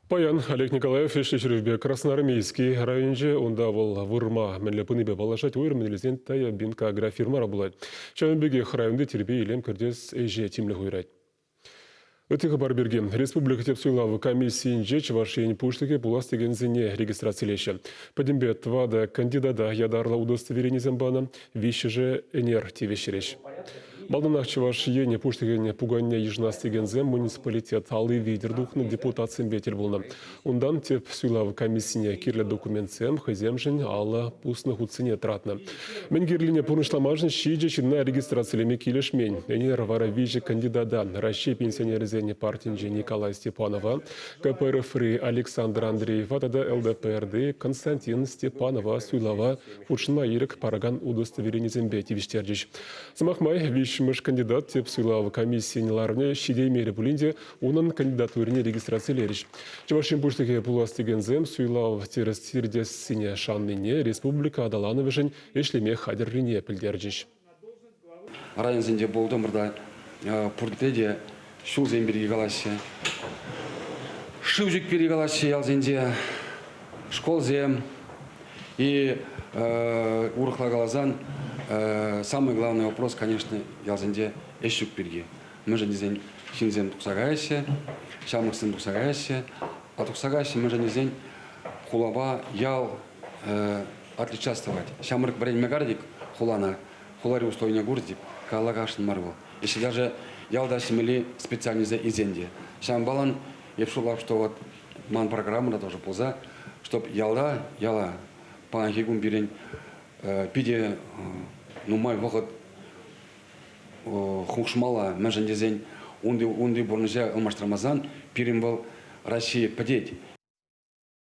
Паян Олег Николаев Ишешеревбе Красноармейский районже онда был вырма менлепыныбе балашать уйрмелезен тая бинка агрофирма работает. Чавенбеге районды тербе илем кирдес эже тимле хуйрать. Өтігі бар берген республика тепсуйлавы комиссиинже Чувашиен пуштыке булас деген зене регистрациялеші. Падимбет вада кандидата ядарла удостоверение зембана виші же энер тевешереш. Балданах Чувашиене пуштыгене пуганне ежнас деген зем муниципалитет алы видер духны депутат сэмбетел болны. Ундан тепсуйлавы комиссине кирле документ сем хыземжен алла пусны хуцыне тратны. Мен кирлине пурнышламажын шиже чинна регистрациялеме килешмен. Энер вара вижи кандидата Россия пенсионерзе партинже Николай Степанова, КПРФ Александр Андреева, тогда ЛДПРД Константин Степанова, Суйлова, Фучна Ирик, Параган удостоверение зембети виштердич. Самахмай вишмыш кандидат теп Суйлова комиссии неларне щидей мере булинде, унан кандидатурине регистрации лерич. Чувашин пуштыке пуластиген зем Суйлов терестирдес сине шанныне республика адалановышын эшлеме хадеррине пилдердич. Район зенде болдымырда пуртеде шул земберге галасе, шивжик перегаласе ялзенде, школ зем и урхла галазан. Самый главный вопрос, конечно, ялзенде эшюк перге. Мы же не зен шинзем туксагасе, шамыксын туксагасе, а туксагасе мы же не зен хулава ял отличествовать. Шамырк брень мегардик хулана, хулари устойня гурдик, калагашн марвел. Если даже ялда семели специализа изенде. Сам балан епшулав, что вот ман программа тоже полза, чтоб яла панхигум бирень пиде ну май выход хушмала межендезень унди бурнжа умаштрамазан пирим был Россия подеть.